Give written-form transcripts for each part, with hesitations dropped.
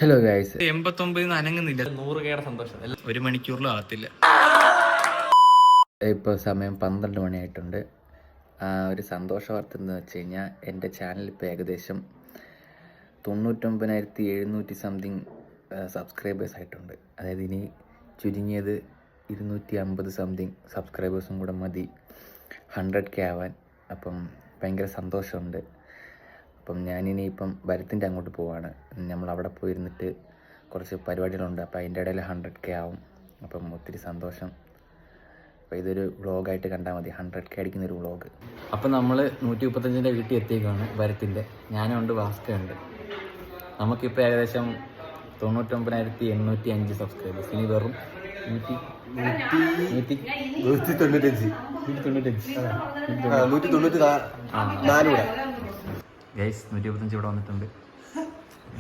Hello guys, 89 അനങ്ങുന്നില്ല. 100K സന്തോഷം ഒരു മണിക്കൂറിലും ആകത്തില്ല. ഇപ്പോൾ സമയം 12 മണിയായിട്ടുണ്ട്. ഒരു സന്തോഷ വാർത്ത എന്ന് വെച്ച് കഴിഞ്ഞാൽ എൻ്റെ ചാനൽ ഇപ്പോൾ ഏകദേശം 99,700 സംതിങ് സബ്സ്ക്രൈബേഴ്സ് ആയിട്ടുണ്ട്. അതായത് ഇനി ചുരുങ്ങിയത് 250 സംതിങ് സബ്സ്ക്രൈബേഴ്സും കൂടെ മതി 100K ആവാൻ. അപ്പം ഭയങ്കര സന്തോഷമുണ്ട്. അപ്പം ഞാനിനിയിപ്പം ഭരത്തിൻ്റെ അങ്ങോട്ട് പോവാണ്. നമ്മളവിടെ പോയിരുന്നിട്ട് കുറച്ച് പരിപാടികളുണ്ട്. അപ്പോൾ അതിൻ്റെ ഇടയിൽ 100K ആവും. അപ്പം ഒത്തിരി സന്തോഷം. അപ്പോൾ ഇതൊരു വ്ളോഗായിട്ട് കണ്ടാൽ മതി, 100K അടിക്കുന്നൊരു വ്ളോഗ്. അപ്പം നമ്മൾ 135ൻ്റെ വീട്ടിൽ എത്തിയേക്കാണ് ഭരത്തിൻ്റെ. ഞാനുണ്ട്, ഭാസ്കരുണ്ട്. നമുക്കിപ്പോൾ ഏകദേശം 99,805 സബ്സ്ക്രൈബേഴ്സ്. ഇനി വെറും 194 ഗൈസ്. 125 ഇവിടെ വന്നിട്ടുണ്ട്.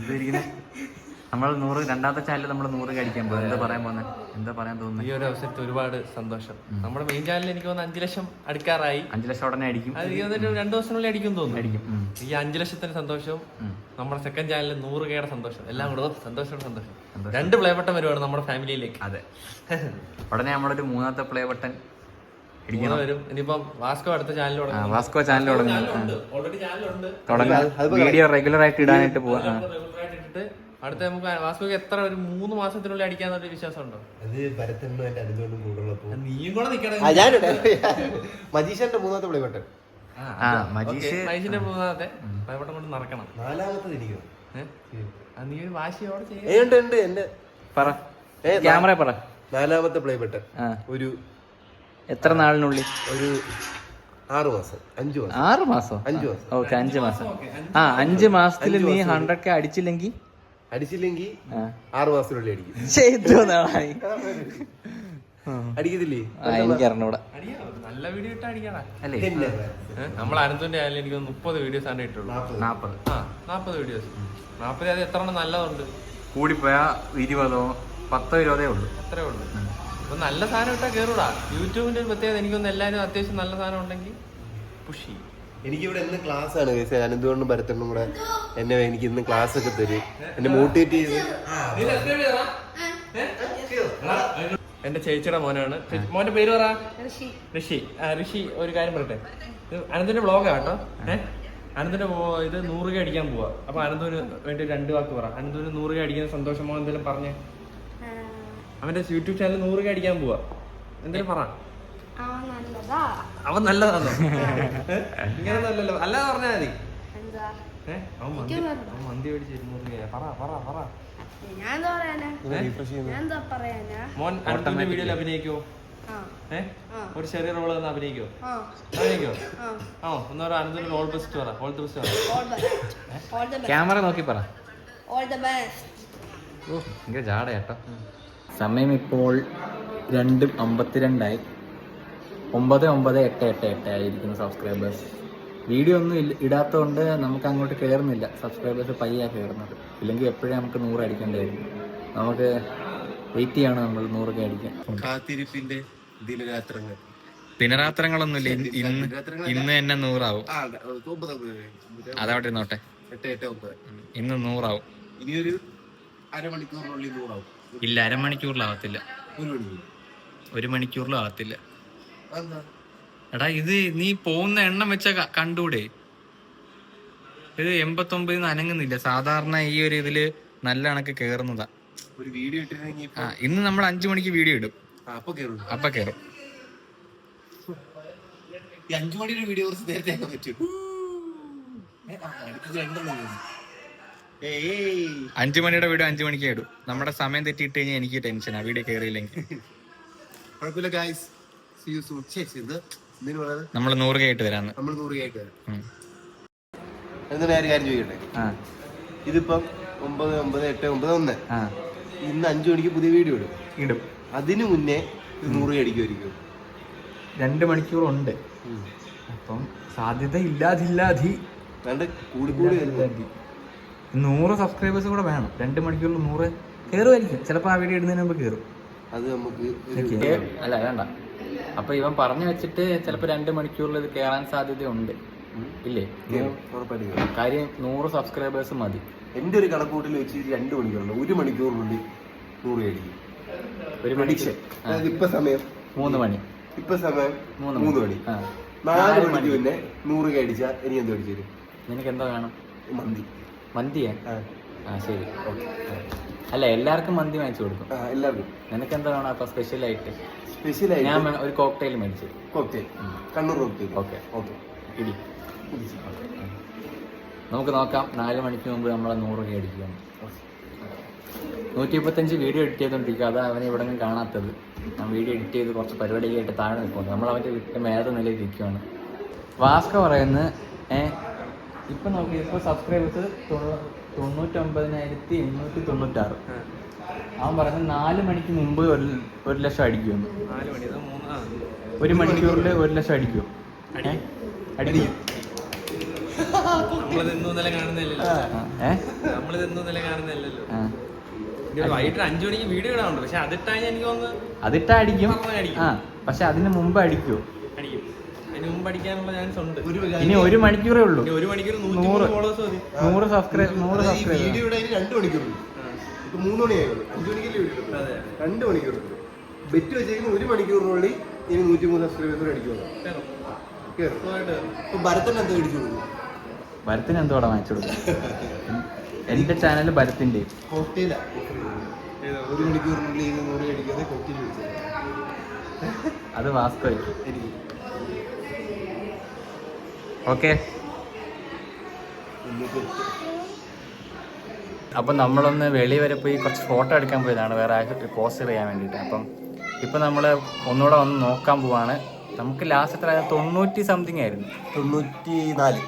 ഇതായിരിക്കുന്നത് നമ്മൾ 100 രണ്ടാമത്തെ ചാനൽ നമ്മൾ 100 അടിക്കാൻ പോകും. എന്താ പറയാൻ തോന്നുന്നത്? ഈ ഒരു അവസരത്തിൽ ഒരുപാട് സന്തോഷം. നമ്മുടെ മെയിൻ ചാനൽ എനിക്ക് തോന്നുന്നു 5 ലക്ഷം അടുക്കാറായി. 5 ലക്ഷം ഉടനെ അടിക്കും. അത് 2 ദിവസത്തിനുള്ളിൽ അടിക്കും തോന്നുന്നു. ഈ 5 ലക്ഷത്തിന് സന്തോഷവും നമ്മുടെ സെക്കൻഡ് ചാനലിൽ 100K സന്തോഷം, എല്ലാം കൂടെ സന്തോഷം. 2 പ്ലേ ബട്ടൺ വരുവാണ് നമ്മുടെ ഫാമിലിയിലേക്ക്. അതെ, ഉടനെ നമ്മളൊരു 3ാമത്തെ പ്ലേ ബട്ടൺ വരും. ഇനിയിപ്പം വാസ്കോ അടുത്ത ചാനൽ വാസ്കോ ചാനൽ ഓൾറെഡി ചാനലുണ്ട്. വീഡിയോ റെഗുലർ ആയിട്ട് ഇടാനായിട്ട് പോവാ. അടുത്ത നമുക്ക് വാസ്കോക്ക് എത്ര ഒരു 3 മാസത്തിനുള്ളിൽ അടിക്കാന്നൊരു വിശ്വാസം ഉണ്ടോ? നീയും കൂടെ നിക്കണം. മജീഷ്യന്റെ 3ാമത്തെ പ്ലേ ബട്ടൺ, മജീഷിന്റെ 3ാമത്തെ പ്ലേ ബട്ടൺ കൊണ്ട് നടക്കണം. 4ാമത്തെ എനിക്ക് നീ ഒരു വാശിയോടെ പറ, ക്യാമറ പറ. 4ാമത്തെ പ്ലേ ബട്ടൺ ഒരു എത്ര നാളിനുള്ളിൽ? ഒരു 6 മാസം. 5 മാസം. 6 മാസം. 5 മാസം. ഓക്കെ, 5 മാസം. 5 മാസത്തിൽ നീ 100K അടിച്ചില്ലെങ്കിൽ 6 മാസത്തിനുള്ളിൽ അടിക്കും. അടിക്കത്തില്ലേ? എനിക്കറിഞ്ഞൂടാ. നല്ല വീഡിയോ ഇട്ടാ അടിക്കണ അല്ലേ? നമ്മൾ അനന്തിന്റെ ആയാലും എനിക്ക് 30 വീഡിയോസ് ആണ് ഇട്ടുള്ളൂ. 40 വീഡിയോസ്. 40 അത് എത്ര നല്ലതുണ്ട്? കൂടിപ്പോയാ 20, 10, 20 ഉള്ളൂ. അത്രേ ഉള്ളൂ. അപ്പൊ നല്ല സാധനം ഇട്ടാ കേറൂടാ. യൂട്യൂബിന്റെ ഒരു പ്രത്യേകത എനിക്കൊന്ന് എല്ലാവരും അത്യാവശ്യം നല്ല സാധനം ഉണ്ടെങ്കിൽ പുഷ്. എനിക്കിവിടെ ഇന്ന് ക്ലാസ് ആണ്. അനന്തുകൊണ്ടും ഭരത്തണ്ണും കൂടെ എനിക്ക് ഇന്ന് ക്ലാസ് ഒക്കെ തരും, എന്നെ മോട്ടിവേറ്റ് ചെയ്ത്. എന്റെ ചേച്ചിയുടെ മോനാണ്. മോന്റെ പേര് പറ. ഋഷി. ഋഷി, ഒരു കാര്യം പറയട്ടെ, അനന്തിന്റെ വ്ളോഗാ കേട്ടോ. അനന്തിന്റെ ഇത് 100K അടിക്കാൻ പോവാ. അപ്പൊ അനന്തിന് വേണ്ടി 2 വാക്ക് പറ. അനന്തിന് 100K അടിക്കുന്ന സന്തോഷമോ എന്തെങ്കിലും പറഞ്ഞേ. അവന്റെ യൂട്യൂബ് ചാനൽ 100K അടിക്കാൻ പോവാ. എന്തെങ്കിലും പറ. അവൻ നല്ലതാണോ? ഇങ്ങനെ നല്ലല്ലോ, അല്ലാതെ പറഞ്ഞാ മതി. അവൻ മന്തി മേടിച്ച് 100K. പറ. മോൻ അനന്തിന്റെ വീഡിയോയിൽ അഭിനയിക്കോ? ഒരു ചെറിയ റോള് തന്നെ അഭിനയിക്കോ? എന്നാ അനന്തിന്റെ ഓൾ ബെസ്റ്റ് പറ. ഓൾ ദി ബെസ്റ്റ് പറ. ക്യാമറ നോക്കി പറ. ജാട കേട്ടോ. സമയം ഇപ്പോൾ 2:52 99,888 ആയിരിക്കുന്നു സബ്സ്ക്രൈബേഴ്സ്. വീഡിയോ ഒന്നും ഇടാത്തതുകൊണ്ട് നമുക്ക് അങ്ങോട്ട് കയറുന്നില്ല. സബ്സ്ക്രൈബേഴ്സ് പയ്യാണ് കയറുന്നത്. ഇല്ലെങ്കിൽ എപ്പോഴും നമുക്ക് 100 അടിക്കേണ്ടായിരുന്നു. നമുക്ക് വെയിറ്റ് ചെയ്യാണ് നമ്മൾ 100K അടിക്കാൻ. കാത്തിരിപ്പിന്റെ ദിനരാത്രങ്ങൾ. ദിനരാത്രങ്ങളൊന്നുമില്ല. ഇന്ന് തന്നെ 100 ആവും. അതവിടെ നോട്ടെ. 8-9 ഇന്ന് 100 ആവും. ഇനിയൊരു അരമണിക്കൂറിനുള്ളിൽ 100 ആവും. ഇല്ല, അരമണിക്കൂറിലാവത്തില്ല. 1 മണിക്കൂറിലും ആവത്തില്ല. എടാ, ഇത് നീ പോകുന്ന എണ്ണം വെച്ച കണ്ടൂടെ? ഇത് 89 അനങ്ങുന്നില്ല. സാധാരണ ഈ ഒരു ഇതില് നല്ല കണക്ക് കേറുന്നതാ. ഒരു വീഡിയോ ഇന്ന് നമ്മൾ 5 മണിക്ക് വീഡിയോ ഇടും. അപ്പൊ കേറും. 5 മണിയുടെ വീഡിയോ കുറച്ച് നേരത്തെ ആക്കാൻ പറ്റും. 5 മണിയുടെ വീഡിയോ 5 മണിക്ക് ഇടും. നമ്മുടെ സമയം തെറ്റിയിട്ട് കഴിഞ്ഞാൽ എനിക്ക് ടെൻഷനാ വീഡിയോ കയറിയില്ലെങ്കിൽ. കുഴപ്പമില്ല ഗൈസ്, സീ യു സൂൺ. നമ്മൾ 100K ആയിട്ട് വരാന്ന്. നമ്മൾ 100K ആയിട്ട് വരാം. എന്താ കാര്യം ചോദിക്കട്ടെ? ഇതിപ്പം 9, ഇന്ന് 5 മണിക്ക് പുതിയ വീഡിയോ ഇടും. അതിനു മുന്നേ 100K അടിക്കുമായിരിക്കും. 2 മണിക്കൂറുണ്ട്. അപ്പം സാധ്യത ഇല്ലാതില്ലാതി കൂടി 100 സബ്സ്ക്രൈബേഴ്സ് കൂടെ വേണം. 2 മണിക്കൂറിൽ 100 കയറുമായിരിക്കും. ചിലപ്പോൾ ആ വീഡിയോ ഇടുന്നതിന് മുമ്പ് കയറും. അത് നമുക്ക് അല്ല വേണ്ട. അപ്പൊ ഇവൻ പറഞ്ഞു വെച്ചിട്ട് ചിലപ്പോ 2 മണിക്കൂറിൽ ഇത് കയറാൻ സാധ്യതയുണ്ട്. ഇല്ലേ? കാര്യം 100 സബ്സ്ക്രൈബേഴ്സ് മതി. എന്റെ ഒരു കണക്കൂട്ടിൽ വെച്ച് 2 മണിക്കൂറുണ്ട്, 1 മണിക്കൂറിനുള്ളിൽ 100 അടിക്കും. ഒരു പ്രഡിക്ഷൻ. അതായത് ഇപ്പൊ സമയം 3 മണി, ഇപ്പൊ സമയം 3 മണി, 4 മണിക്ക് പിന്നെ 100 അടിച്ചാൽ എനിക്ക് എന്തോ അടിച്ചു തരും? നിനക്ക് എന്തോ വേണം? മന്തി. മന്തിയാ? ശരി, ഓക്കെ. അല്ല, എല്ലാവർക്കും മന്തി വാങ്ങിച്ചു കൊടുക്കും. എല്ലാവർക്കും. നിനക്ക് എന്താ വേണം അപ്പൊ സ്പെഷ്യലായിട്ട്? സ്പെഷ്യലായിട്ട് ഞാൻ ഒരു കോക്ടെയിൽ മേടിച്ചു. Cocktail, Kannur cocktail. Okay okay, ഇടി. നമുക്ക് നോക്കാം 4 മണിക്ക് മുമ്പ് നമ്മളെ 100 അടിക്കാം. 125 വീഡിയോ എഡിറ്റ് ചെയ്തോണ്ടിരിക്കുക. അതാ അവനെ ഇവിടെ നിന്ന് കാണാത്തത്. ഞാൻ വീഡിയോ എഡിറ്റ് ചെയ്ത് കുറച്ച് പരിപാടിയായിട്ട് താഴെ നിൽക്കുന്നു. നമ്മൾ അവൻ്റെ വീട്ടിൽ മേലെ നിലയിൽ ഇരിക്കുകയാണ്. വാസ്ക പറയുന്നത് ഇപ്പം നോക്കി, ഇപ്പോൾ സബ്സ്ക്രൈബേഴ്സ് 99,896. അവൻ പറയുന്നത് 4 മണിക്ക് മുമ്പ് 1 ലക്ഷം അടിക്കുമെന്ന്. 1 മണിക്കൂറിൽ 1 ലക്ഷം അടിക്കുമോ? അടിക്കും. വൈകിട്ട് 5 മണിക്ക് വീഡിയോ ഇടാറുണ്ട്. പക്ഷെ അതിട്ടാ എനിക്ക് അതിട്ടാ അടിക്കും. പക്ഷെ അതിന് മുമ്പ് അടിക്കുമോ? അടിക്കും. അതിന് മുമ്പ് അടിക്കാനുള്ള ചാൻസ് ഉണ്ട്. ഇനി 1 മണിക്കൂറേ ഉള്ളൂ. 1 മണിക്കൂർ 100 സബ്സ്ക്രൈബ്. 2 മണിക്കൂറുള്ളൂ. ഇപ്പൊ 3 മണിയായുള്ളൂ. 5 മണിക്കല്ലേ വീഡിയോ? 2 മണിക്കൂറുള്ളൂ. ബെറ്റ് വെച്ചേക്കുന്ന 1 മണിക്കൂറിനുള്ളിൽ ഇനി 103 സബ്സ്ക്രൈബേഴ്സ് അടിക്കുമല്ലോ. ഇപ്പൊ ഭരതൻ എന്താ അടിച്ചു കൊടുക്കും? ഭരത്തിന് എന്തോടെ വാങ്ങിച്ചു കൊടുക്കും? എന്റെ ചാനൽ ഭരത്തിന്റെ കോക്ടെയിലാ. 1 മണിക്കൂറിനുള്ളിൽ 100 അടിക്കാതെ കോക്ടെയിൽ വെച്ചത്. അത് വാസ്കോ. ഓക്കെ, അപ്പം നമ്മളൊന്ന് വെളി വരെ പോയി കുറച്ച് ഫോട്ടോ എടുക്കാൻ പോയതാണ്, വേറെ പോസ്റ്റ് ചെയ്യാൻ വേണ്ടിയിട്ട്. അപ്പം ഇപ്പം നമ്മൾ ഒന്നുകൂടെ വന്ന് നോക്കാൻ പോവാണ്. നമുക്ക് ലാസ്റ്റ് എത്ര 90 സംതിങ് ആയിരുന്നു. 94.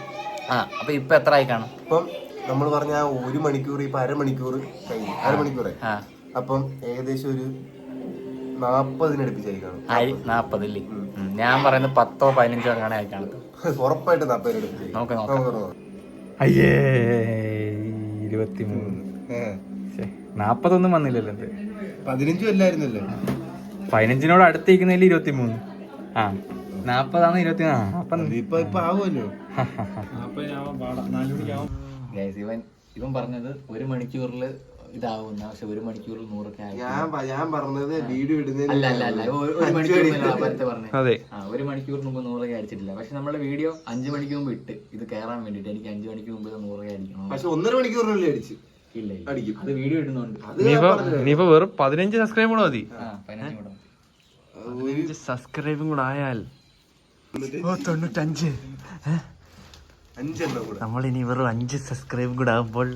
അപ്പം ഇപ്പം എത്ര ആയി കാണും? ഇപ്പം നമ്മൾ പറഞ്ഞ 1 മണിക്കൂർ ഇപ്പൊ അരമണിക്കൂർ കഴിഞ്ഞു. അരമണിക്കൂറേ. അപ്പം ഏകദേശം ഒരു 40 അടുപ്പിച്ചായി കാണും. 40 ഇല്ലേ? ഞാൻ പറയുന്നത് 10 or 15 ആണ് ആയി കാണുന്നത്. ഉറപ്പായിട്ട് 40 അടുപ്പിച്ചായി. നമുക്ക് നോക്കാം. അയ്യേ 23. 40 വന്നില്ലല്ലോ. 15 അല്ലായിരുന്നല്ലോ. 15 അടുത്തേക്കുന്നതിൽ 23. 40 24. അപ്പം ഇപ്പൊ ആവുമല്ലോ. ഇവൻ പറഞ്ഞത് 1 മണിക്കൂറിൽ ഇതാവുന്ന, പക്ഷെ 1 മണിക്കൂറിൽ 100 ഞാൻ പറഞ്ഞത് വീഡിയോ ഇടുന്നതിന് അല്ല 1 മണിക്കൂറിന് മുമ്പ് 100 അടിച്ചിട്ടില്ല. പക്ഷെ നമ്മുടെ വീഡിയോ 5 മണിക്ക് മുമ്പ് ഇട്ട് ഇത് കയറാൻ വേണ്ടിട്ട് എനിക്ക് 5 മണിക്ക് മുമ്പ് 100 അടിക്കണം. പക്ഷെ 1.5 മണിക്കൂറിനുള്ളിൽ അടിച്ചു. ഇല്ല, അത് വീഡിയോ ഇടുന്നുണ്ട്. ഇനിയിപ്പോ വെറും 15 സബ്സ്ക്രൈബ് കൂടെ മതി. 15 സബ്സ്ക്രൈബും കൂടെ ആയാൽ 95. നമ്മളിനി വെറും 5 സബ്സ്ക്രൈബും കൂടെ ആകുമ്പോൾ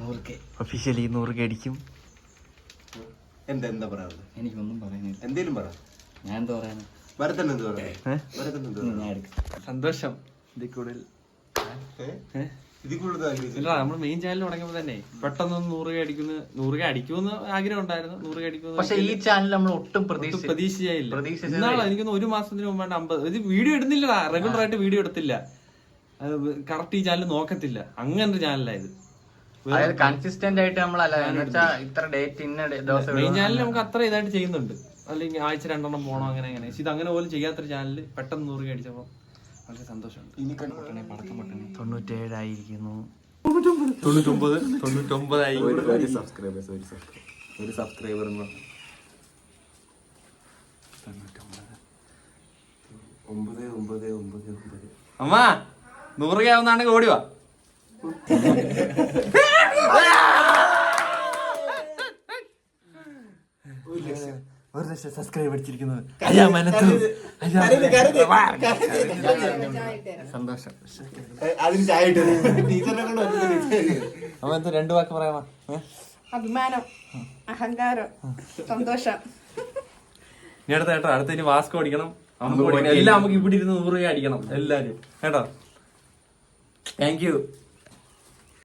100K ഒഫീഷ്യലി 100K അടിക്കും. എന്താ പറയാ? എനിക്കൊന്നും പറയാനില്ല. എന്തേലും പറ. ഞാൻ എന്താ പറയാനാ? ഭരതൻ എന്ത് പറയാ? സന്തോഷം. ഇതിൽ കൂടുതൽ നമ്മൾ മെയിൻ ചാനൽ തുടങ്ങിയപ്പോൾ തന്നെ പെട്ടെന്ന് 100K അടിക്കുമെന്ന് ആഗ്രഹം ഉണ്ടായിരുന്നു. 100K അടിക്കുമെന്ന്. പക്ഷെ ഈ ചാനൽ നമ്മൾ ഒട്ടും പ്രതീക്ഷിച്ചില്ല. ഇന്നാളോ എനിക്കൊന്ന് 1 മാസത്തിന് മുമ്പാണ്ട് 50 ഇത് വീഡിയോ ഇടുന്നില്ല. റെഗുലർ ആയിട്ട് വീഡിയോ എടുത്തില്ല. കറക്റ്റ് ഈ ചാനൽ നോക്കത്തില്ല. അങ്ങനൊരു ചാനലായത്. കൺസിസ്റ്റന്റ് ആയിട്ട് നമ്മളല്ല ഇത്ര ഡേറ്റ് ഇന്ന ദിവസം മെയിൻ ചാനൽ നമുക്ക് അത്ര ഇതായിട്ട് ചെയ്യുന്നുണ്ട്. അല്ലെങ്കിൽ ആഴ്ച 2 എണ്ണം പോകണം അങ്ങനെ. പക്ഷെ ഇത് അങ്ങനെ പോലും ചെയ്യാത്തൊരു ചാനൽ പെട്ടെന്ന് 100K അടിച്ചപ്പോൾ വളരെ സന്തോഷമുണ്ട്. 97 ആയിരിക്കുന്നു. 99 ആയി. ഒരു സബ്സ്ക്രൈബർ അമ്മ 100K ആവുന്നാണെങ്കിൽ ഓടിവാ. 1 ലക്ഷം സബ്സ്ക്രൈബ് അടിച്ചിരിക്കുന്നത്. സന്തോഷം. അതിന് ചായ ടീച്ചറിനെ കൊണ്ട് അമ്മ 2 വാക്ക് പറയാമോ? അഭിമാനം, അഹങ്കാരം, സന്തോഷം. ഇനി അടുത്ത ഇനി വാസ്കോ അടിക്കണം. എല്ലാം നമുക്ക് ഇവിടെ ഇരുന്ന് 100K അടിക്കണം എല്ലാരും കേട്ടോ. Thank you.